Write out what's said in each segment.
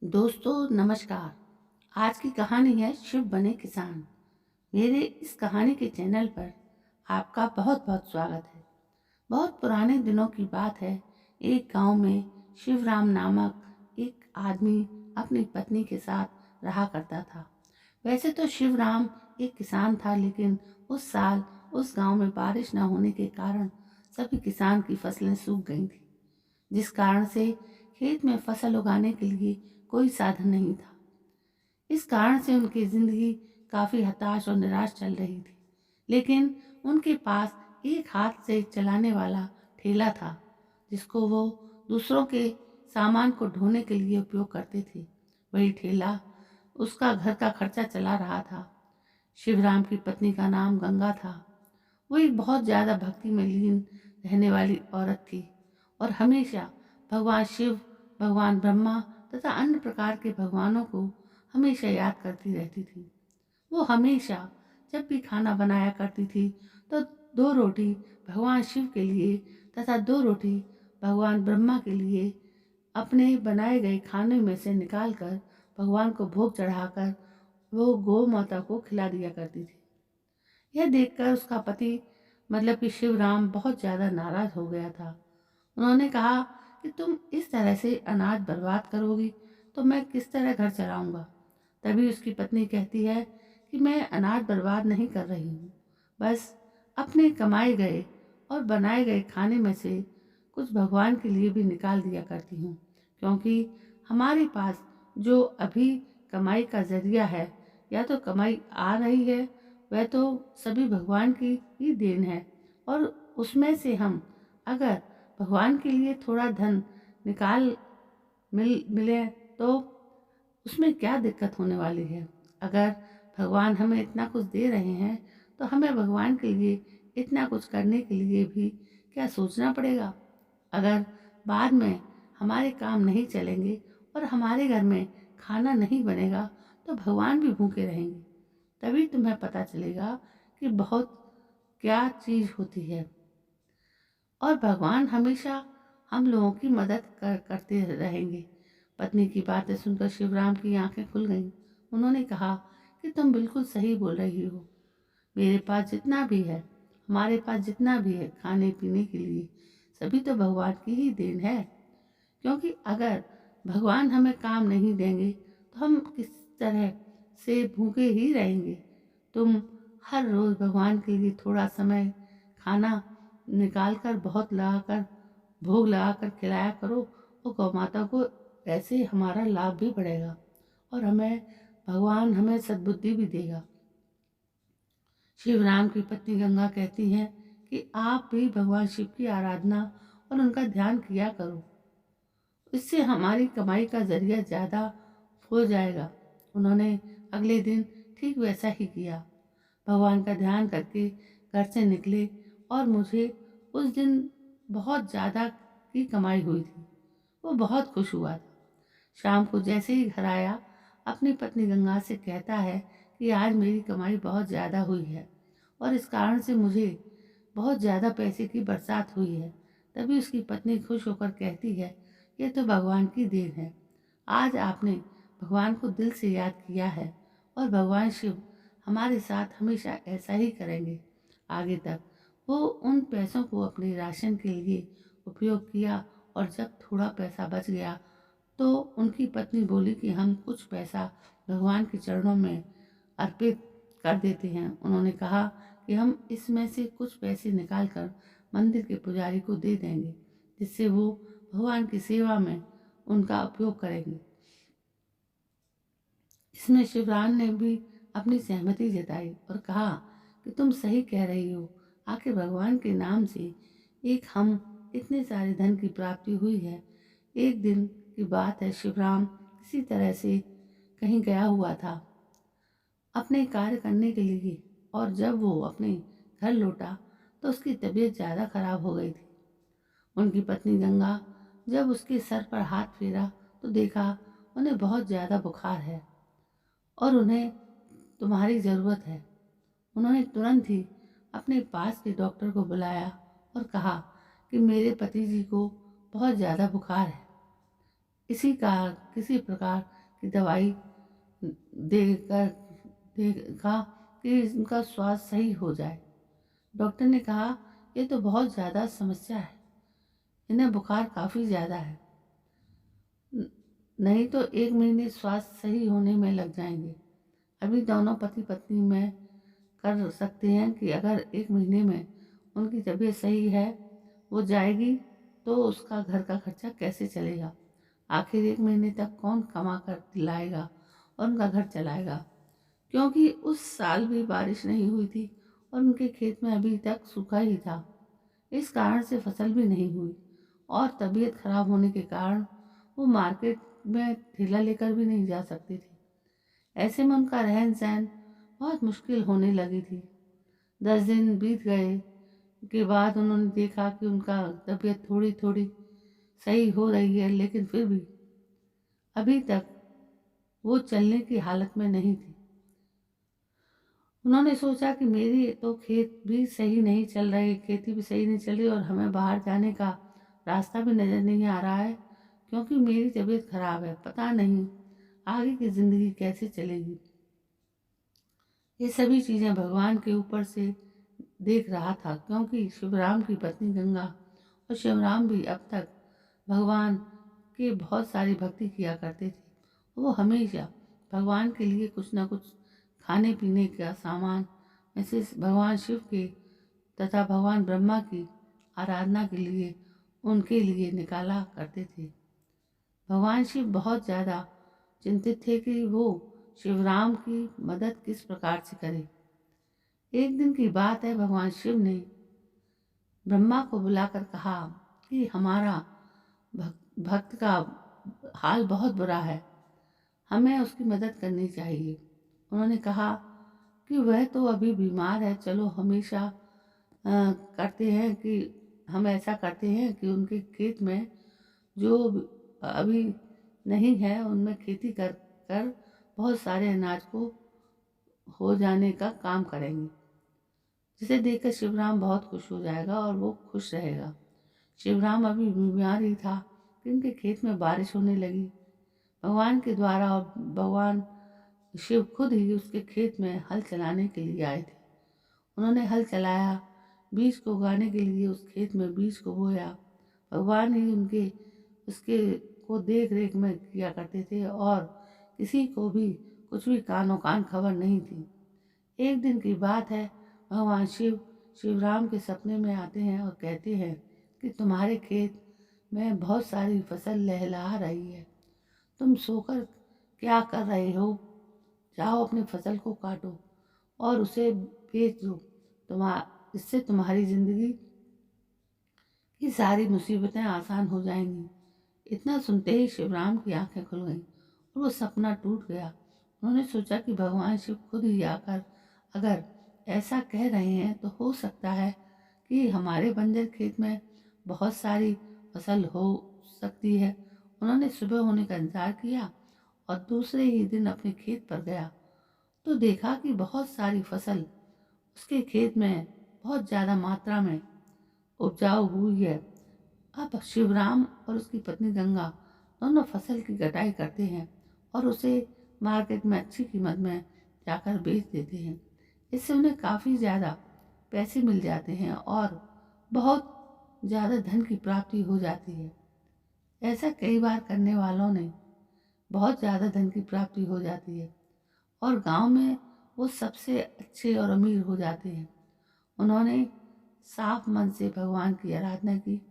दोस्तों नमस्कार। आज की कहानी है शिव बने किसान। मेरे इस कहानी के चैनल पर आपका बहुत बहुत स्वागत है। बहुत पुराने दिनों की बात है। एक गांव में शिवराम नामक एक आदमी अपनी पत्नी के साथ रहा करता था। वैसे तो शिवराम एक किसान था, लेकिन उस साल उस गांव में बारिश न होने के कारण सभी किसान की फसलें सूख गई थी, जिस कारण से खेत में फसल उगाने के लिए कोई साधन नहीं था। इस कारण से उनकी जिंदगी काफी हताश और निराश चल रही थी। लेकिन उनके पास एक हाथ से चलाने वाला ठेला था, जिसको वो दूसरों के सामान को ढोने के लिए उपयोग करते थे। वही ठेला उसका घर का खर्चा चला रहा था। शिवराम की पत्नी का नाम गंगा था। वो एक बहुत ज्यादा भक्ति में लीन रहने वाली औरत थी और हमेशा भगवान शिव, भगवान ब्रह्मा तथा अन्य प्रकार के भगवानों को हमेशा याद करती रहती थी। वो हमेशा जब भी खाना बनाया करती थी तो 2 रोटी भगवान शिव के लिए तथा 2 रोटी भगवान ब्रह्मा के लिए अपने बनाए गए खाने में से निकालकर भगवान को भोग चढ़ाकर वो गौ माता को खिला दिया करती थी। यह देखकर उसका पति मतलब कि शिवराम बहुत ज्यादा नाराज हो गया था। उन्होंने कहा कि तुम इस तरह से अनाज बर्बाद करोगी तो मैं किस तरह घर चलाऊंगा। तभी उसकी पत्नी कहती है कि मैं अनाज बर्बाद नहीं कर रही हूँ, बस अपने कमाए गए और बनाए गए खाने में से कुछ भगवान के लिए भी निकाल दिया करती हूँ, क्योंकि हमारे पास जो अभी कमाई का जरिया है या तो कमाई आ रही है, वह तो सभी भगवान की ही देन है। और उसमें से हम अगर भगवान के लिए थोड़ा धन निकाल मिले तो उसमें क्या दिक्कत होने वाली है। अगर भगवान हमें इतना कुछ दे रहे हैं तो हमें भगवान के लिए इतना कुछ करने के लिए भी क्या सोचना पड़ेगा। अगर बाद में हमारे काम नहीं चलेंगे और हमारे घर में खाना नहीं बनेगा तो भगवान भी भूखे रहेंगे। तभी तुम्हें पता चलेगा कि बहुत क्या चीज होती है। और भगवान हमेशा हम लोगों की मदद करते रहेंगे। पत्नी की बातें सुनकर शिवराम की आंखें खुल गईं। उन्होंने कहा कि तुम बिल्कुल सही बोल रही हो। मेरे पास जितना भी है, हमारे पास जितना भी है खाने पीने के लिए, सभी तो भगवान की ही देन है। क्योंकि अगर भगवान हमें काम नहीं देंगे तो हम किस तरह से भूखे ही रहेंगे। तुम हर रोज भगवान के लिए थोड़ा समय खाना निकाल कर बहुत लगाकर भोग लगाकर खिलाया करो और गौ माता को। ऐसे हमारा लाभ भी बढ़ेगा और हमें भगवान हमें सद्बुद्धि भी देगा। शिवराम की पत्नी गंगा कहती हैं कि आप भी भगवान शिव की आराधना और उनका ध्यान किया करो, इससे हमारी कमाई का जरिया ज़्यादा हो जाएगा। उन्होंने अगले दिन ठीक वैसा ही किया। भगवान का ध्यान करके घर से निकले और मुझे उस दिन बहुत ज़्यादा की कमाई हुई थी। वो बहुत खुश हुआ था। शाम को जैसे ही घर आया अपनी पत्नी गंगा से कहता है कि आज मेरी कमाई बहुत ज़्यादा हुई है और इस कारण से मुझे बहुत ज़्यादा पैसे की बरसात हुई है। तभी उसकी पत्नी खुश होकर कहती है, ये तो भगवान की देन है। आज आपने भगवान को दिल से याद किया है और भगवान शिव हमारे साथ हमेशा ऐसा ही करेंगे आगे तक। वो उन पैसों को अपने राशन के लिए उपयोग किया और जब थोड़ा पैसा बच गया तो उनकी पत्नी बोली कि हम कुछ पैसा भगवान के चरणों में अर्पित कर देते हैं। उन्होंने कहा कि हम इसमें से कुछ पैसे निकालकर मंदिर के पुजारी को दे देंगे, जिससे वो भगवान की सेवा में उनका उपयोग करेंगे। इसमें शिवराम ने भी अपनी सहमति जताई और कहा कि तुम सही कह रही हो। आखिर भगवान के नाम से एक हम इतने सारे धन की प्राप्ति हुई है। एक दिन की बात है, शिवराम किसी तरह से कहीं गया हुआ था अपने कार्य करने के लिए, और जब वो अपने घर लौटा तो उसकी तबीयत ज़्यादा खराब हो गई थी। उनकी पत्नी गंगा जब उसके सर पर हाथ फेरा तो देखा उन्हें बहुत ज़्यादा बुखार है और उन्हें तुम्हारी ज़रूरत है। उन्होंने तुरंत ही अपने पास के डॉक्टर को बुलाया और कहा कि मेरे पति जी को बहुत ज़्यादा बुखार है, किसी प्रकार कि दवाई देकर देखा कि इनका स्वास्थ्य सही हो जाए। डॉक्टर ने कहा, ये तो बहुत ज़्यादा समस्या है, इन्हें बुखार काफ़ी ज़्यादा है, नहीं तो 1 महीने स्वास्थ्य सही होने में लग जाएंगे। अभी दोनों पति पत्नी में कर सकते हैं कि अगर 1 महीने में उनकी तबीयत सही है वो जाएगी तो उसका घर का खर्चा कैसे चलेगा। आखिर 1 महीने तक कौन कमा कर लाएगा और उनका घर चलाएगा, क्योंकि उस साल भी बारिश नहीं हुई थी और उनके खेत में अभी तक सूखा ही था। इस कारण से फसल भी नहीं हुई और तबीयत खराब होने के कारण वो मार्केट में थैला लेकर भी नहीं जा सकते थे। ऐसे में उनका रहन सहन बहुत मुश्किल होने लगी थी। 10 दिन बीत गए के बाद उन्होंने देखा कि उनका तबीयत थोड़ी थोड़ी सही हो रही है, लेकिन फिर भी अभी तक वो चलने की हालत में नहीं थी। उन्होंने सोचा कि मेरी तो खेत भी सही नहीं चल रही, खेती भी सही नहीं चल रही और हमें बाहर जाने का रास्ता भी नज़र नहीं आ रहा है, क्योंकि मेरी तबीयत खराब है। पता नहीं आगे की ज़िंदगी कैसे चलेगी। ये सभी चीज़ें भगवान के ऊपर से देख रहा था, क्योंकि शिवराम की पत्नी गंगा और शिवराम भी अब तक भगवान की बहुत सारी भक्ति किया करते थे। वो हमेशा भगवान के लिए कुछ ना कुछ खाने पीने का सामान ऐसे भगवान शिव के तथा भगवान ब्रह्मा की आराधना के लिए उनके लिए निकाला करते थे। भगवान शिव बहुत ज़्यादा चिंतित थे कि वो शिवराम की मदद किस प्रकार से करें। एक दिन की बात है, भगवान शिव ने ब्रह्मा को बुलाकर कहा कि हमारा भक्त का हाल बहुत बुरा है, हमें उसकी मदद करनी चाहिए। उन्होंने कहा कि वह तो अभी बीमार है, चलो हमेशा करते हैं कि हम ऐसा करते हैं कि उनके खेत में जो अभी नहीं है उनमें खेती कर कर बहुत सारे अनाज को हो जाने का काम करेंगे, जिसे देखकर शिवराम बहुत खुश हो जाएगा और वो खुश रहेगा। शिवराम अभी बीमार ही था कि उनके खेत में बारिश होने लगी। भगवान के द्वारा और भगवान शिव खुद ही उसके खेत में हल चलाने के लिए आए थे। उन्होंने हल चलाया, बीज को उगाने के लिए उस खेत में बीज को बोया। भगवान ही उनके उसके को देख रेख में किया करते थे और किसी को भी कुछ भी कानो कान खबर नहीं थी। एक दिन की बात है, भगवान शिव शिवराम के सपने में आते हैं और कहते हैं कि तुम्हारे खेत में बहुत सारी फसल लहलहा रही है, तुम सोकर क्या कर रहे हो, जाओ अपनी फसल को काटो और उसे बेच दो, इससे तुम्हारी ज़िंदगी की सारी मुसीबतें आसान हो जाएंगी। इतना सुनते ही शिवराम की आंखें खुल गईं और वो सपना टूट गया। उन्होंने सोचा कि भगवान शिव खुद ही आकर अगर ऐसा कह रहे हैं तो हो सकता है कि हमारे बंजर खेत में बहुत सारी फसल हो सकती है। उन्होंने सुबह होने का इंतजार किया और दूसरे ही दिन अपने खेत पर गया तो देखा कि बहुत सारी फसल उसके खेत में बहुत ज़्यादा मात्रा में उपजाऊ हुई है। अब शिवराम और उसकी पत्नी गंगा दोनों फसल की कटाई करते हैं और उसे मार्केट में अच्छी कीमत में जाकर बेच देते हैं। इससे उन्हें काफ़ी ज़्यादा पैसे मिल जाते हैं और बहुत ज़्यादा धन की प्राप्ति हो जाती है। ऐसा कई बार करने वालों ने बहुत ज़्यादा धन की प्राप्ति हो जाती है और गांव में वो सबसे अच्छे और अमीर हो जाते हैं। उन्होंने साफ मन से भगवान की आराधना की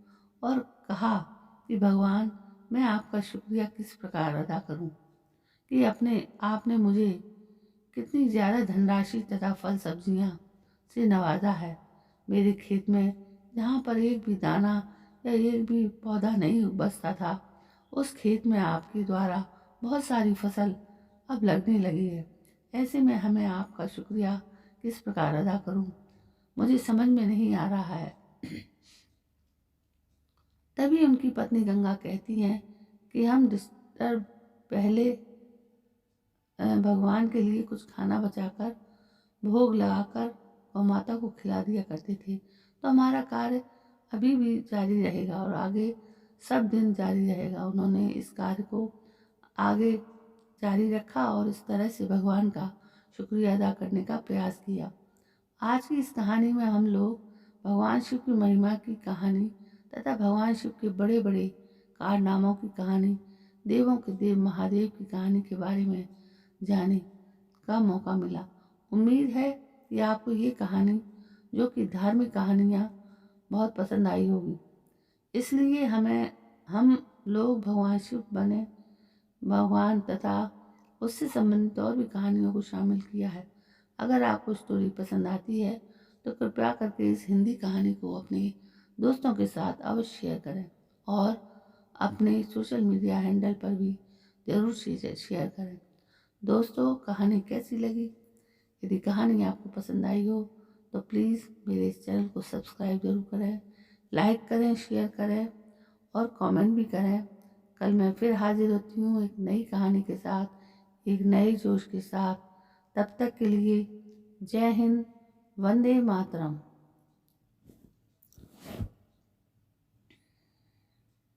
और कहा कि भगवान, मैं आपका शुक्रिया किस प्रकार अदा करूं कि अपने आपने मुझे कितनी ज़्यादा धनराशि तथा फल सब्जियां से नवाजा है। मेरे खेत में जहाँ पर एक भी दाना या एक भी पौधा नहीं बचता था, उस खेत में आपके द्वारा बहुत सारी फसल अब लगने लगी है। ऐसे में हमें आपका शुक्रिया किस प्रकार अदा करूं, मुझे समझ में नहीं आ रहा है। तभी उनकी पत्नी गंगा कहती हैं कि हम डिस्टर्ब पहले भगवान के लिए कुछ खाना बचाकर भोग लगाकर गौ माता को खिला दिया करते थे, तो हमारा कार्य अभी भी जारी रहेगा और आगे सब दिन जारी रहेगा। उन्होंने इस कार्य को आगे जारी रखा और इस तरह से भगवान का शुक्रिया अदा करने का प्रयास किया। आज की इस कहानी में हम लोग भगवान शिव की महिमा की कहानी तथा भगवान शिव के बड़े बड़े कारनामों की कहानी, देवों के देव महादेव की कहानी के बारे में जाने का मौका मिला। उम्मीद है कि आपको ये कहानी, जो कि धार्मिक कहानियाँ, बहुत पसंद आई होगी। इसलिए हम लोग भगवान शिव बने भगवान तथा उससे संबंधित और भी कहानियों को शामिल किया है। अगर आपको स्टोरी पसंद आती है तो कृपया करके इस हिंदी कहानी को अपने दोस्तों के साथ अवश्य शेयर करें और अपने सोशल मीडिया हैंडल पर भी ज़रूर शेयर करें। दोस्तों, कहानी कैसी लगी? यदि कहानी आपको पसंद आई हो तो प्लीज़ मेरे इस चैनल को सब्सक्राइब जरूर करें, लाइक करें, शेयर करें और कमेंट भी करें। कल मैं फिर हाजिर होती हूँ एक नई कहानी के साथ, एक नए जोश के साथ। तब तक के लिए जय हिंद, वंदे मातरम।